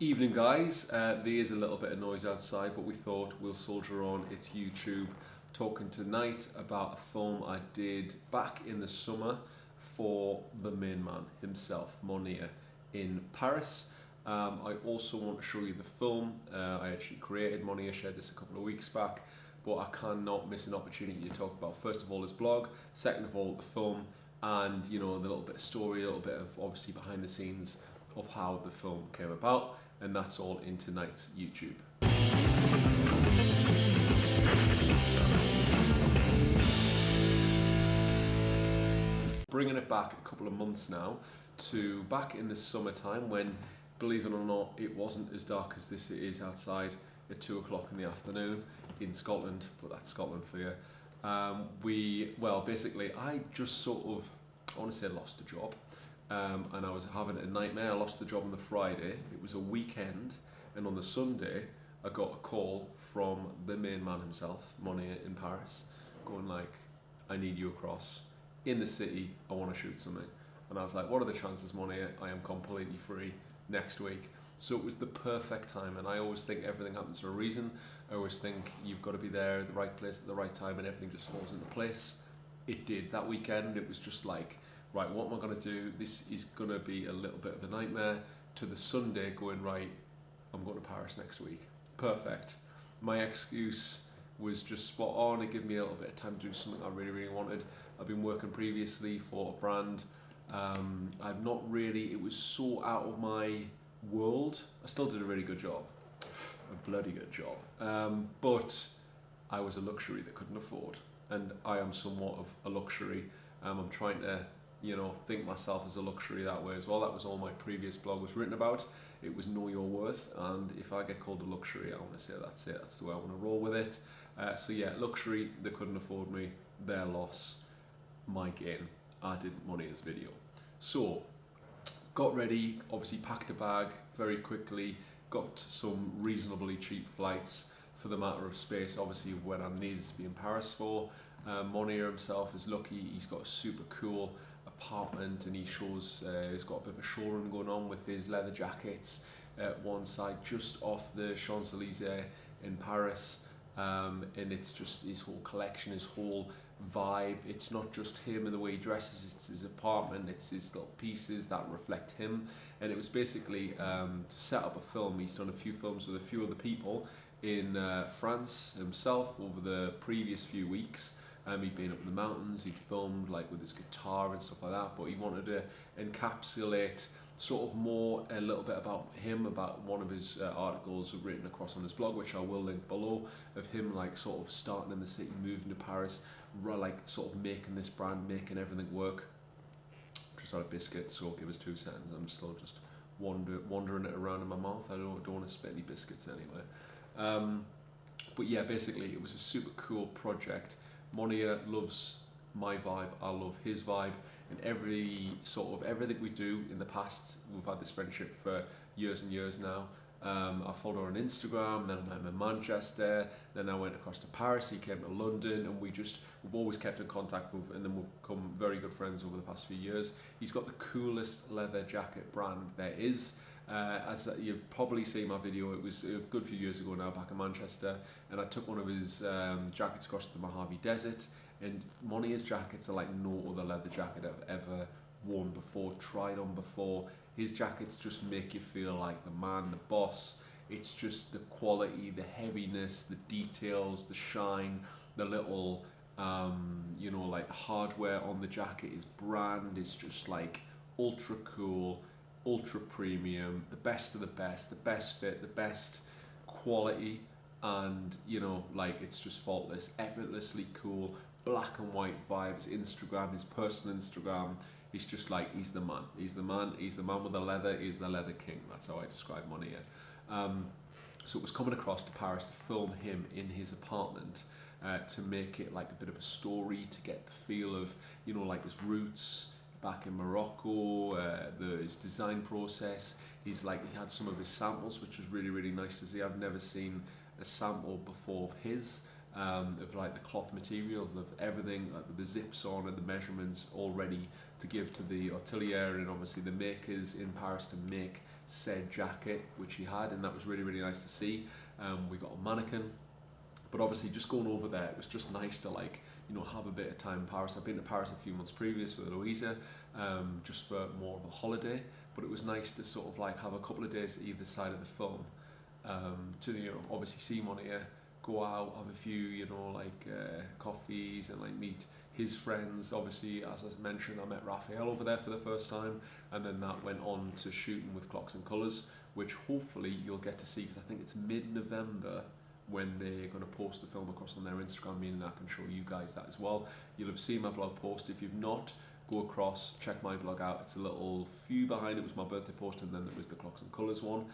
Evening guys, there is a little bit of noise outside, but we thought we'll soldier on. It's YouTube. Talking tonight about a film I did back in the summer for the main man himself, Mounir, in Paris. I also want to show you the film. I actually created Mounir, shared this a couple of weeks back, but I cannot miss an opportunity to talk about, first of all, his blog, second of all, the film, and the little bit of story, a little bit of obviously behind the scenes of how the film came about, and that's all in tonight's YouTube. Bringing it back a couple of months now to back in the summertime when, believe it or not, it wasn't as dark as this it is outside at 2 o'clock in the afternoon in Scotland, but that's Scotland for you. Basically I just sort of, I want to say lost a job. And I was having a nightmare. I lost the job on the Friday. It was a weekend, and on the Sunday I got a call from the main man himself, Mounir in Paris, going like, I need you across in the city, I want to shoot something. And I was like, what are the chances, Mounir? I am completely free next week. So it was the perfect time, and I always think everything happens for a reason. I always think you've got to be there at the right place at the right time and everything just falls into place. It did. That weekend it was just like, right, what am I going to do? This is going to be a little bit of a nightmare. To the Sunday going, right, I'm going to Paris next week. Perfect. My excuse was just spot on. It gave me a little bit of time to do something I really, really wanted. I've been working previously for a brand. I've not really, it was so out of my world. I still did a really good job. A bloody good job. But I was a luxury that couldn't afford. And I am somewhat of a luxury. I'm trying to think myself as a luxury that way as well. That was all my previous blog was written about. It was know your worth, and if I get called a luxury, I want to say that's it. That's the way I want to roll with it. So yeah, luxury, they couldn't afford me. Their loss, my gain. I did Mounir's video. So got ready, obviously packed a bag very quickly, got some reasonably cheap flights for the matter of space, obviously when I needed to be in Paris for. Mounir himself is lucky, he's got a super cool apartment, and he shows he's got a bit of a showroom going on with his leather jackets at one side just off the Champs-Elysees in Paris, and it's just his whole collection, his whole vibe. It's not just him and the way he dresses, it's his apartment, it's his little pieces that reflect him. And it was basically to set up a film. He's done a few films with a few other people in France himself over the previous few weeks. He'd been up in the mountains, he'd filmed like with his guitar and stuff like that, but he wanted to encapsulate sort of more a little bit about him, about one of his articles written across on his blog, which I will link below, of him like sort of starting in the city, moving to Paris, like sort of making this brand, making everything work. Just had a biscuit, so give us 2 seconds. I'm still just wandering it around in my mouth. I don't want to spit any biscuits anyway. But yeah, basically it was a super cool project. Mounir loves my vibe, I love his vibe, and everything we do in the past, we've had this friendship for years and years now. I followed her on Instagram, then I met him in Manchester, then I went across to Paris, he came to London, and we've always kept in contact with, and then we've become very good friends over the past few years. He's got the coolest leather jacket brand there is. As you've probably seen my video, it was a good few years ago now, back in Manchester, and I took one of his jackets across to the Mojave Desert, and Mounir's jackets are like no other leather jacket I've ever worn before, tried on before. His jackets just make you feel like the man, the boss. It's just the quality, the heaviness, the details, the shine, the little like hardware on the jacket. His brand is just like ultra cool, ultra premium, the best of the best fit, the best quality, and like it's just faultless, effortlessly cool, black and white vibes. Instagram, his personal Instagram, he's just like, he's the man with the leather, he's the leather king. That's how I describe Mounir. So it was coming across to Paris to film him in his apartment, to make it like a bit of a story, to get the feel of like his roots back in Morocco, his design process. He had some of his samples, which was really, really nice to see. I've never seen a sample before of his, of like the cloth material, of everything, like with the zips on and the measurements all ready to give to the atelier and obviously the makers in Paris to make said jacket, which he had, and that was really, really nice to see. We got a mannequin, but obviously just going over there, it was just nice to like, you know, have a bit of time in Paris. I've been to Paris a few months previous with Louisa, just for more of a holiday, but it was nice to sort of like have a couple of days at either side of the film, to, you know, obviously see Mounir, go out, have a few, you know, like coffees, and like meet his friends. Obviously, as I mentioned, I met Raphael over there for the first time, and then that went on to shooting with Clocks and Colours, which hopefully you'll get to see, because I think it's mid-November when they're going to post the film across on their Instagram, meaning I can show you guys that as well. You'll have seen my blog post. If you've not, go across, check my blog out. It's a little few behind. It was my birthday post, and then there was the Clocks and Colours one,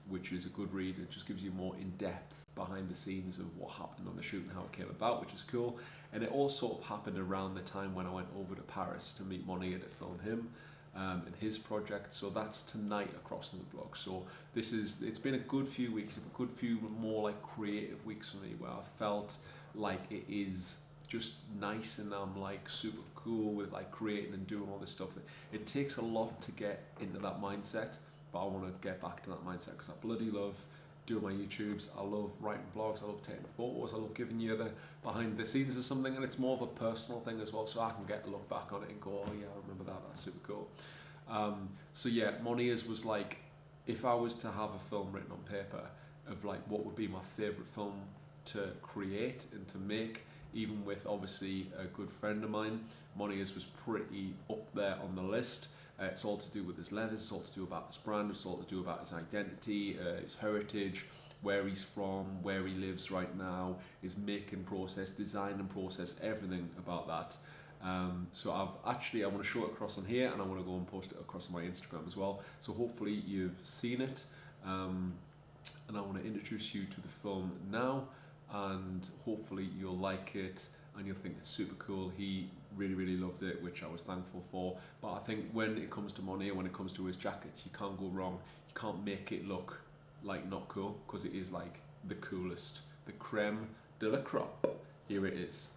which is a good read. It just gives you more in-depth behind the scenes of what happened on the shoot and how it came about, which is cool. And it all sort of happened around the time when I went over to Paris to meet Mounir to film him and his project. So that's tonight across in the blog. So it's been a good few weeks, a good few more like creative weeks for me, where I felt like it is just nice, and I'm like super cool with like creating and doing all this stuff. It takes a lot to get into that mindset, but I want to get back to that mindset, because I bloody love doing my YouTubes. I love writing blogs. I love taking photos. I love giving you the behind the scenes of something, and it's more of a personal thing as well, so I can get a look back on it and go, oh yeah, I remember that. That's super cool. So yeah, Mounir's was like, if I was to have a film written on paper of like what would be my favourite film to create and to make, even with obviously a good friend of mine, Mounir's was pretty up there on the list. It's all to do with his leathers, it's all to do about his brand, it's all to do about his identity, his heritage, where he's from, where he lives right now, his making process, designing process, everything about that. So I want to show it across on here, and I want to go and post it across on my Instagram as well. So hopefully you've seen it, and I want to introduce you to the film now, and hopefully you'll like it and you'll think it's super cool. He really, really loved it, which I was thankful for. But I think when it comes to Mounir, when it comes to his jackets, you can't go wrong. You can't make it look like not cool, because it is like the coolest, the creme de la crop. Here it is.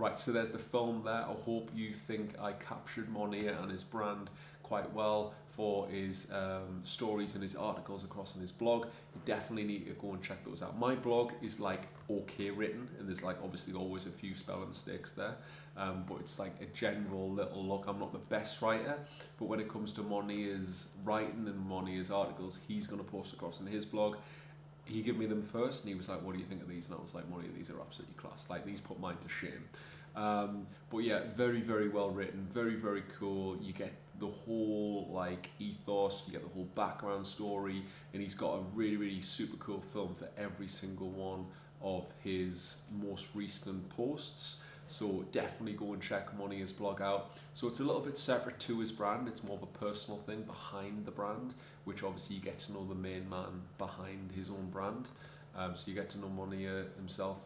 Right, so there's the film there. I hope you think I captured Mounir and his brand quite well for his stories and his articles across on his blog. You definitely need to go and check those out. My blog is like okay written, and there's like obviously always a few spelling mistakes there, but it's like a general little look. I'm not the best writer, but when it comes to Mounir's writing and Mounir's articles, he's going to post across on his blog. He gave me them first and he was like, what do you think of these? And I was like, Mounir, these are absolutely class. Like, these put mine to shame. But yeah, very, very well written, very, very cool. You get the whole like ethos, you get the whole background story, and he's got a really, really super cool film for every single one of his most recent posts. So definitely go and check Mounir's blog out. So it's a little bit separate to his brand. It's more of a personal thing behind the brand, which obviously you get to know the main man behind his own brand. So you get to know Mounir himself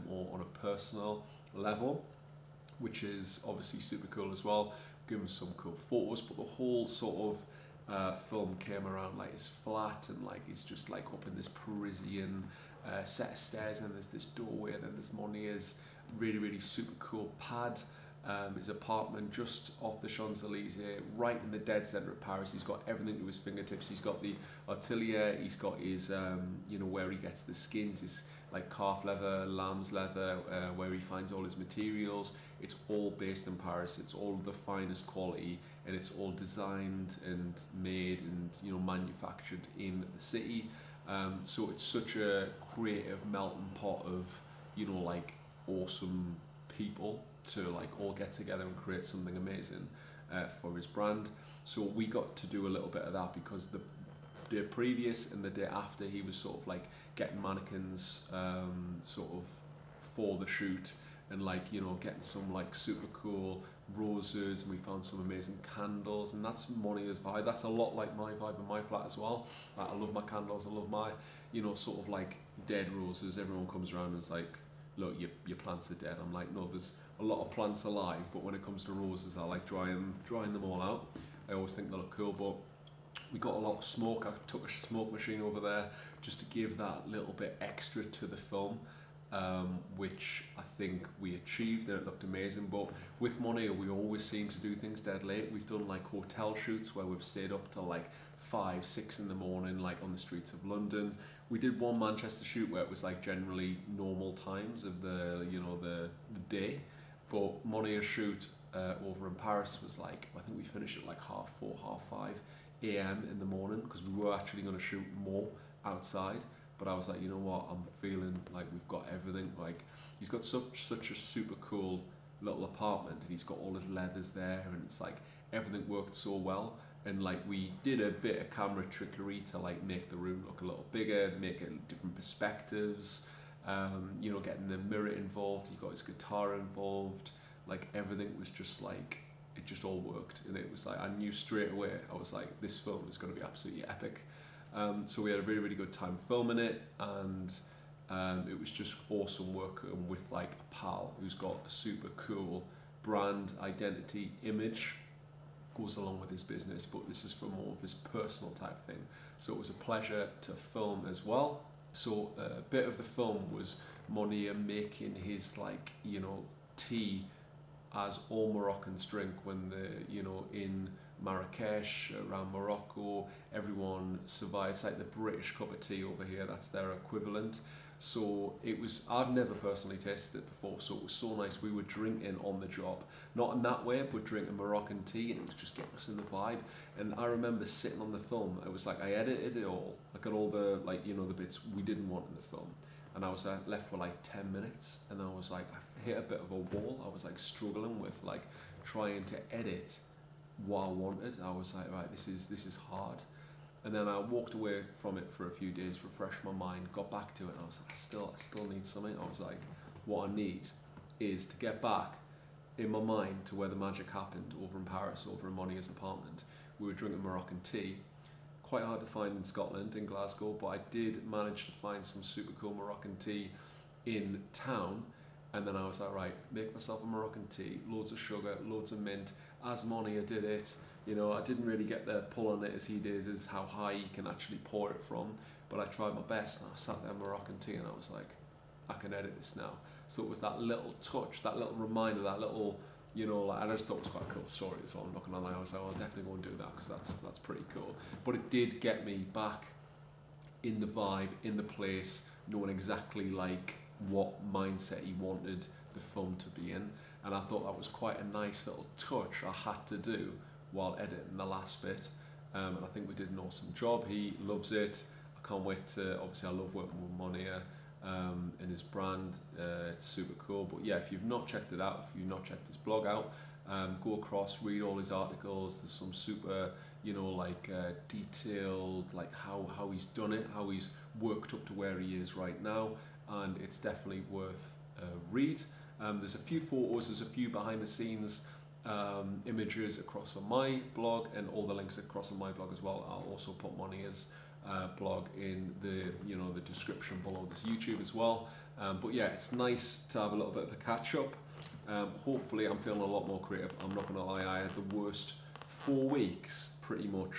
more on a personal level, which is obviously super cool as well. Give him some cool photos, but the whole sort of film came around like his flat, and like he's just like up in this Parisian set of stairs, and there's this doorway, and then there's Mounir's really, really super cool pad, his apartment just off the Champs-Elysees, right in the dead centre of Paris. He's got everything to his fingertips. He's got the atelier, he's got his, you know, where he gets the skins, his like calf leather, lamb's leather, where he finds all his materials. It's all based in Paris. It's all the finest quality, and it's all designed and made and, you know, manufactured in the city. So it's such a creative melting pot of, you know, like awesome people to like all get together and create something amazing for his brand. So we got to do a little bit of that, because the day previous and the day after, he was sort of like getting mannequins sort of for the shoot, and like, you know, getting some like super cool roses, and we found some amazing candles, and that's Mounir's vibe. That's a lot like my vibe in my flat as well. Like, I love my candles, I love my, you know, sort of like dead roses. Everyone comes around and is like, look, your plants are dead. I'm like, no, there's a lot of plants alive, but when it comes to roses, I like drying them all out. I always think they look cool. But we got a lot of smoke. I took a smoke machine over there just to give that little bit extra to the film, which I think we achieved, and it looked amazing. But with Mounir, we always seem to do things dead late. We've done like hotel shoots where we've stayed up till like 5, 6 in the morning, like on the streets of London. We did one Manchester shoot where it was like generally normal times of the, you know, the day, but Mounir's shoot over in Paris was like, I think we finished at like 4:30, 5:30 a.m. in the morning, because we were actually going to shoot more outside. But I was like, you know what, I'm feeling like we've got everything. Like, he's got such a super cool little apartment, and he's got all his leathers there, and it's like everything worked so well. And like, we did a bit of camera trickery to like make the room look a little bigger, make it different perspectives, you know, getting the mirror involved. He got his guitar involved. Like, everything was just like, it just all worked, and it was like, I knew straight away, I was like, this film is going to be absolutely epic. So we had a really, really good time filming it, and it was just awesome working with like a pal who's got a super cool brand identity image, goes along with his business, but this is for more of his personal type thing. So it was a pleasure to film as well. So a bit of the film was Mounir making his, like, you know, tea as all Moroccans drink when they're, you know, in Marrakesh, around Morocco. Everyone survives, like the British cup of tea over here, that's their equivalent. So it was, I've never personally tasted it before, so it was so nice. We were drinking on the job, not in that way, but drinking Moroccan tea, and it was just getting us in the vibe. And I remember sitting on the film, it was like, I edited it all, I got all the, like, you know, the bits we didn't want in the film, and I was left for like 10 minutes, and I was like, I hit a bit of a wall. I was like struggling with like trying to edit what I wanted. I was like, right, this is hard. And then I walked away from it for a few days, refreshed my mind, got back to it, and I was like, I still need something. I was like, what I need is to get back in my mind to where the magic happened, over in Paris, over in Mounir's apartment. We were drinking Moroccan tea, quite hard to find in Scotland, in Glasgow, but I did manage to find some super cool Moroccan tea in town. And then I was like, right, make myself a Moroccan tea, loads of sugar, loads of mint, as Mounir did it. You know, I didn't really get the pull on it as he did, as how high you can actually pour it from, but I tried my best, and I sat there Moroccan tea, and I was like, I can edit this now. So it was that little touch, that little reminder, that little, you know, like, I just thought it was quite a cool story as well. I'm not gonna lie, I was like, I'll definitely go and do that because that's pretty cool. But it did get me back in the vibe, in the place, knowing exactly like what mindset he wanted the film to be in. And I thought that was quite a nice little touch I had to do while editing the last bit. And I think we did an awesome job. He loves it. I can't wait to, obviously I love working with Mounir and his brand. It's super cool. But yeah, if you've not checked it out, if you've not checked his blog out, go across, read all his articles. There's some super, you know, like detailed, like how he's done it, how he's worked up to where he is right now, and it's definitely worth a read. There's a few photos, there's a few behind the scenes images across on my blog, and all the links across on my blog as well. I'll also put Mounir's blog in the, you know, the description below this YouTube as well. But yeah, it's nice to have a little bit of a catch up. Hopefully I'm feeling a lot more creative. I'm not gonna lie, I had the worst 4 weeks pretty much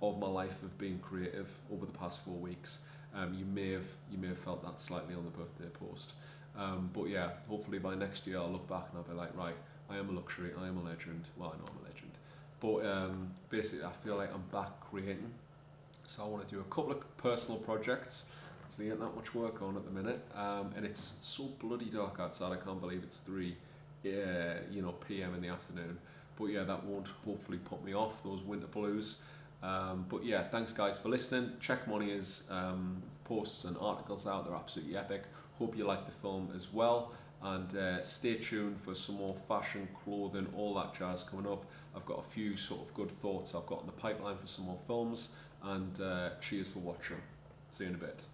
of my life of being creative over the past 4 weeks. You may have felt that slightly on the birthday post. But yeah, hopefully by next year I'll look back and I'll be like, right, I am a luxury, I am a legend. Well, I know I'm a legend. But basically I feel like I'm back creating. So I want to do a couple of personal projects. There ain't that much work on at the minute. And it's so bloody dark outside, I can't believe it's 3 PM in the afternoon. But yeah, that won't hopefully put me off those winter blues. But yeah, thanks guys for listening. Check Mounir's posts and articles out, they're absolutely epic. Hope you like the film as well, and stay tuned for some more fashion, clothing, all that jazz coming up. I've got a few sort of good thoughts I've got in the pipeline for some more films, and cheers for watching. See you in a bit.